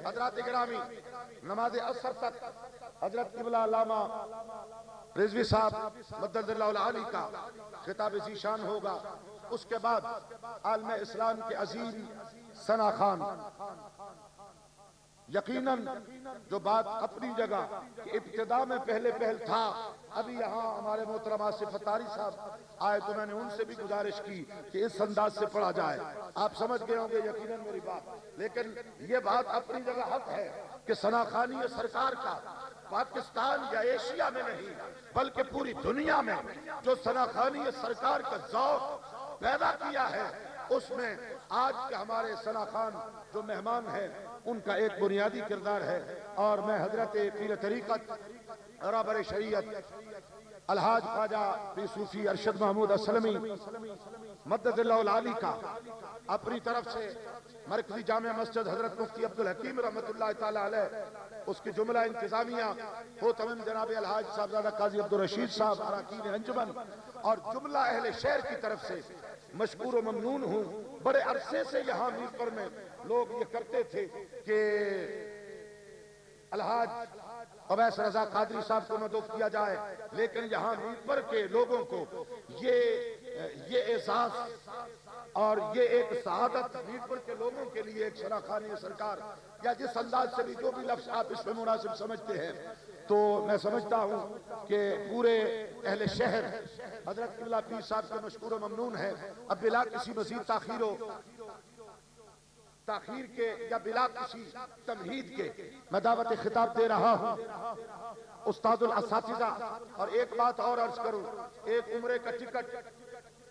حضرات گرامی، نماز عصر تک حضرت قبلہ علامہ رضوی صاحب مدد اللہ العالی کا خطاب ذیشان ہوگا. اس کے بعد عالم اسلام کے عظیم ثنا خان یقیناً جو بات اپنی جگہ کہ ابتدا میں پہلے تھا. ابھی یہاں ہمارے محترم آصف فتاری صاحب آئے تو میں نے ان سے بھی گزارش کی کہ اس انداز سے پڑھا جائے. آپ سمجھ گئے ہوں گے یقیناً میری بات. لیکن یہ بات اپنی جگہ حق ہے کہ ثنا خانی سرکار کا پاکستان یا ایشیا میں نہیں بلکہ پوری دنیا میں جو ثنا خانی سرکار کا ذوق پیدا کیا ہے، اس میں آج کے ہمارے ثنا خان جو مہمان ہیں ان کا ایک بنیادی کردار ہے. اور میں حضرت پیر طریقت رہبر شریعت الحاج خواجہ پیر صوفی ارشد محمود اسلمی مدد اللہ العالی کا اپنی طرف سے مرکزی جامع مسجد حضرت مفتی عبدالحکیم رحمت اللہ تعالی علیہ اس کی جملہ انتظامیہ ہو تمام جناب الحاج صاحبزادہ قاضی عبدالرشید صاحب اراکین انجمن اور جملہ اہل شہر کی طرف سے مشکور و ممنون ہوں. بڑے عرصے سے یہاں میر پر میں لوگ یہ کرتے تھے کہ الحاج اویس رضا قادری صاحب کو مدعو کیا جائے، لیکن یہاں میر پر کے لوگوں کو یہ احساس اور یہ ایک سعادت میر پر کے لوگوں کے لیے ایک ثنا خانی سرکار یا جس انداز سے بھی جو بھی لفظ آپ اس میں مناسب سمجھتے ہیں، تو میں سمجھتا ہوں کہ پورے اہل شہر حضرت قبلہ پیر صاحب کے مشکور و ممنون ہے. اب بلا کسی مزید تاخیر کے یا بلا کسی تمہید کے میں دعوت خطاب دے رہا ہوں استاد الاساتذہ. اور ایک بات اور عرض کروں، ایک عمرے کا ٹکٹ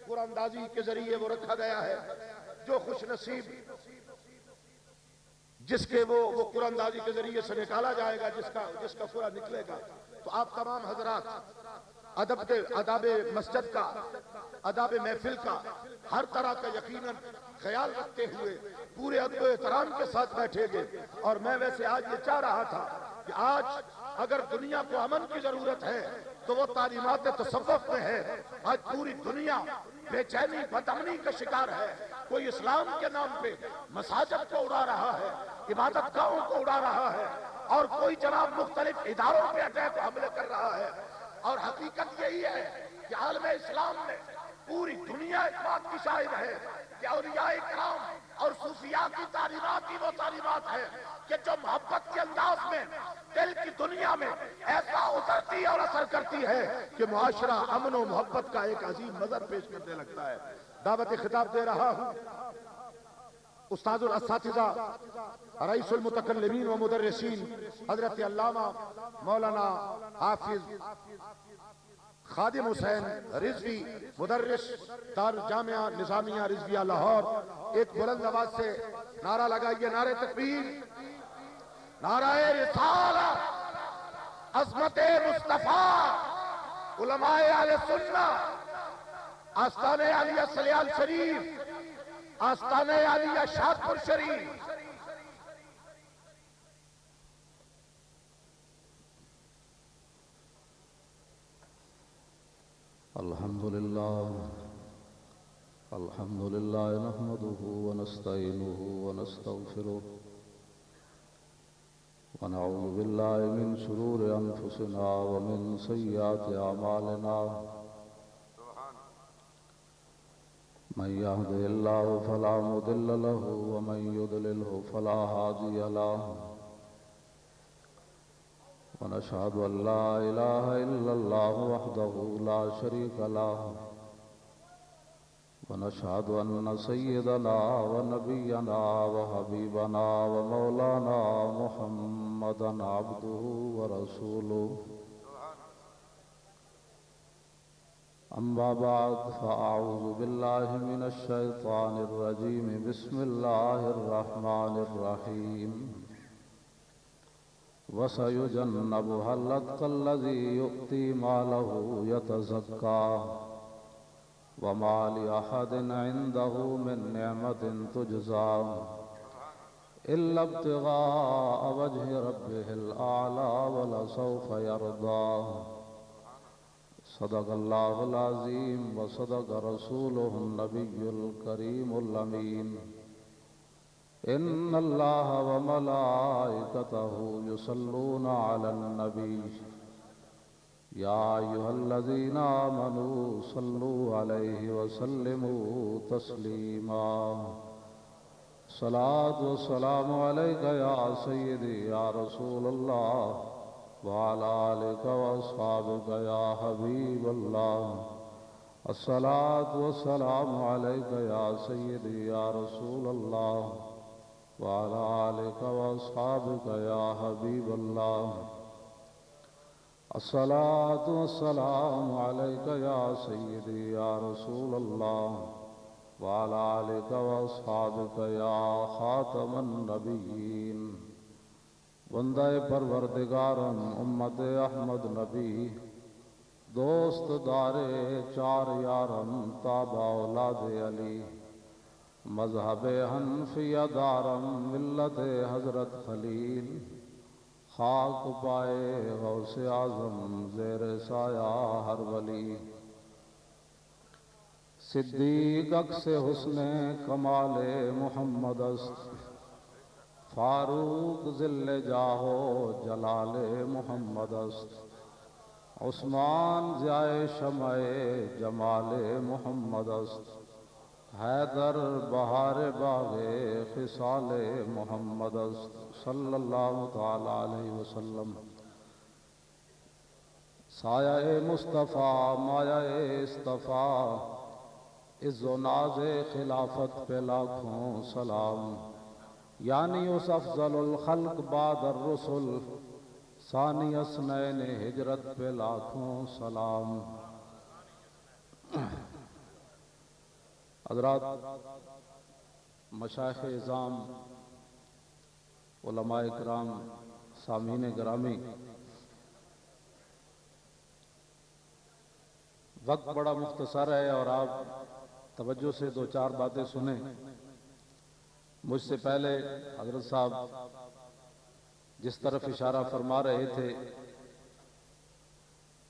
قرآن اندازی کے ذریعے وہ رکھا گیا ہے. جو خوش نصیب جس کے وہ قرآن اندازی کے ذریعے سے نکالا جائے گا، جس کا قرآن نکلے گا، تو آپ تمام حضرات آداب مسجد کا، آداب محفل کا ہر طرح کا یقیناً خیال رکھتے ہوئے پورے ادب و احترام کے ساتھ بیٹھے گے. اور میں ویسے آج یہ چاہ رہا تھا کہ آج اگر دنیا کو امن کی ضرورت ہے تو وہ تعلیمات تصوف میں ہے. آج پوری دنیا بے چینی بد امنی کا شکار ہے. کوئی اسلام کے نام پہ مساجد کو اڑا رہا ہے، عبادت گاہوں کو اڑا رہا ہے، اور کوئی جناب مختلف اداروں پہ اٹیک و حملے کر رہا ہے. اور حقیقت یہی ہے کہ عالم اسلام میں پوری دنیا اس بات کی شاہد ہے کہ اولیاء کرام اور صوفیاء کی تعلیمات ہی وہ تعلیمات ہے کہ جو محبت کے انداز میں دل کی دنیا میں ایسا اترتی اور اثر کرتی ہے کہ معاشرہ امن و محبت کا ایک عظیم منظر پیش کرنے لگتا ہے. دعوت خطاب دے رہا ہوں استاد الاساتذہ رئیس المتکلمین و مدرسین حضرت علامہ مولانا حافظ خادم حسین رضوی مدرس دار جامعہ نظامیہ رضویہ لاہور. ایک بلند آواز سے نعرہ لگائیے، نعرہ تکبیر، نعرہ رسالت، عظمت مصطفیٰ، علماء اہل سنہ، آستانِ عالیہ سلیال شریف، آستانِ عالیہ شادپور شریف. الحمد لله نحمده ونستعينه ونستغفره ونعوذ بالله من شرور أنفسنا ومن سيئات أعمالنا. من يهده الله فلا مضل له ومن يضلله فلا هادي له. ونشهد أن لا إله إلا الله وحده لا شريك له. ونشهد أن سيدنا ونبينا وحبيبنا ومولانا محمدا عبده ورسوله. أما بعد فأعوذ بالله من الشيطان الرجيم. بسم الله الرحمن الرحيم. وسيجنبها الأتقى الذي يؤتي ماله يتزكى وما لأحد عنده من نعمة تجزى إلا ابتغاء وجه ربه الأعلى ولسوف يرضى. صدق الله العظيم وصدق رسوله النبي الكريم الأمين. إن الله وملائكته يصلون على النبي يا أيها الذين آمنوا صلوا عليه وسلموا تسليما صلاة والسلام عليك يا سيدي يا رسول الله وعلى آلك وأصحابك يا حبيب الله الصلاة والسلام عليك يا سيدي يا رسول الله وعلى آلك وأصحابك يا حبيب الله الصلاة والسلام عليك يا سيدي يا رسول الله وعلى آلك وأصحابك يا خاتم النبيين بندہ پروردگارم امت احمد نبی دوست دار چار یارم تابع اولاد علی مذہب حنفیہ دارم ملت حضرت خلیل خاک پائے غوث اعظم زیر سایہ ہر ولی صدیق عکس حسن کمال محمد است فاروق ذل جاہو جلال محمد است عثمان ضیاء شمع جمال محمد است حیدر بہار باغ خصال محمد است صلی اللہ تعالی علیہ وسلم سایہ مصطفیٰ مایہ اصطفیٰ عز و ناز خلافت پہ لاکھوں سلام یعنی اس افضل الخلق بعد الرسل ثانی اسنین ہجرت پہ لاکھوں سلام حضرات مشائخ اعظام علماء کرام سامعین گرامی وقت بڑا مختصر ہے اور آپ توجہ سے دو چار باتیں سنیں مجھ سے پہلے حضرت صاحب جس طرف اشارہ فرما رہے تھے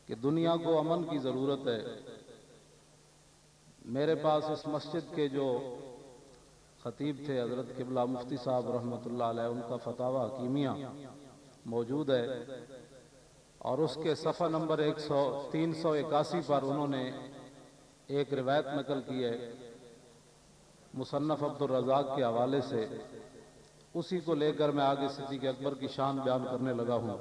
کہ دنیا کو امن کی ضرورت ہے میرے پاس اس مسجد کے جو خطیب تھے حضرت قبلہ مفتی صاحب رحمۃ اللہ علیہ ان کا فتاوی حکیمیہ موجود ہے اور اس کے صفحہ نمبر 381 پر انہوں نے ایک روایت نقل کی ہے مصنف عبد الرزاق کے حوالے سے اسی کو لے کر میں آگے صدیق اکبر کی شان بیان کرنے لگا ہوں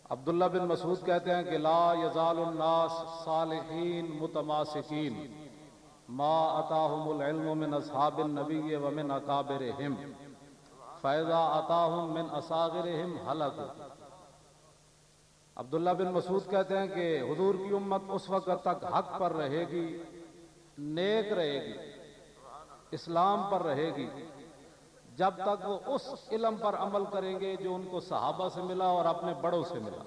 عبداللہ بن مسعود کہتے ہیں کہ لا یزال الناس صالحین متماسکین ما اتاہم العلم من اصحاب النبی ومن اکابرہم فاذا اتاہم من اصاغرہم ہلکوا عبداللہ بن مسعود کہتے ہیں کہ حضور کی امت اس وقت تک حق پر رہے گی نیک رہے گی اسلام پر رہے گی جب تک وہ اس علم پر عمل کریں گے جو ان کو صحابہ سے ملا اور اپنے بڑوں سے ملا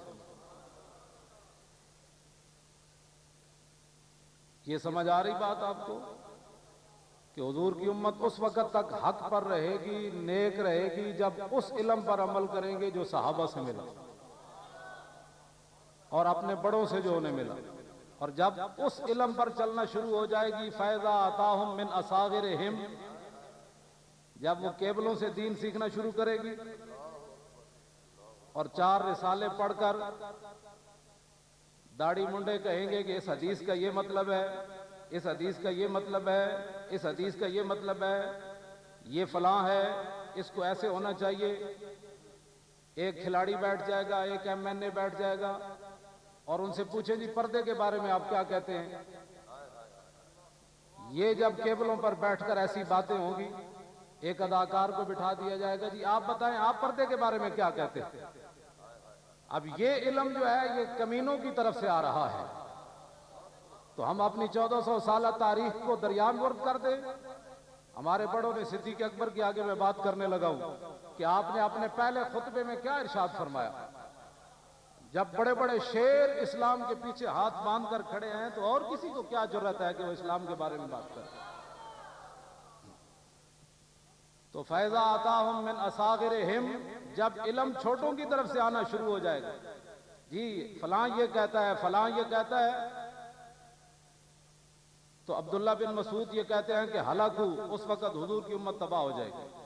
یہ سمجھ آ رہی بات آپ کو کہ حضور کی امت اس وقت تک حق پر رہے گی نیک رہے گی جب اس علم پر عمل کریں گے جو صحابہ سے ملا اور اپنے بڑوں سے جو انہیں ملا اور جب اس علم پر چلنا شروع ہو جائے گی فَإِذَا آتَاهُم مِّنْ أَصَاغِرِهِمْ جب وہ کیبلوں سے دین سیکھنا شروع کرے گی اور 4 رسالے پڑھ کر داڑھی منڈے کہیں گے کہ اس حدیث کا یہ مطلب ہے اس حدیث کا یہ مطلب ہے اس حدیث کا یہ مطلب ہے یہ فلاں ہے اس کو ایسے ہونا چاہیے ایک کھلاڑی بیٹھ جائے گا ایک ایم این اے بیٹھ جائے گا اور ان سے پوچھیں جی پردے کے بارے میں آپ کیا کہتے ہیں یہ جب کیبلوں پر بیٹھ کر ایسی باتیں ہوں گی ایک اداکار کو بٹھا دیا جائے گا جی آپ بتائیں آپ پردے کے بارے میں کیا کہتے ہیں اب یہ علم جو ہے یہ کمینوں کی طرف سے آ رہا ہے تو ہم اپنی 1400 سالہ تاریخ کو دریافت کر دیں ہمارے بڑوں نے صدیق اکبر کے آگے میں بات کرنے لگا ہوں کہ آپ نے اپنے پہلے خطبے میں کیا ارشاد فرمایا جب بڑے بڑے شیر اسلام کے پیچھے ہاتھ باندھ کر کھڑے ہیں تو اور کسی کو کیا جرأت ہے کہ وہ اسلام کے بارے میں بات کرے تو فیضا آتاہم من اصاغرہم جب علم چھوٹوں کی طرف سے آنا شروع ہو جائے گا جی فلاں یہ کہتا ہے فلاں یہ کہتا ہے تو عبداللہ بن مسعود یہ کہتے ہیں کہ ہلاکو، اس وقت حضور کی امت تباہ ہو جائے گی۔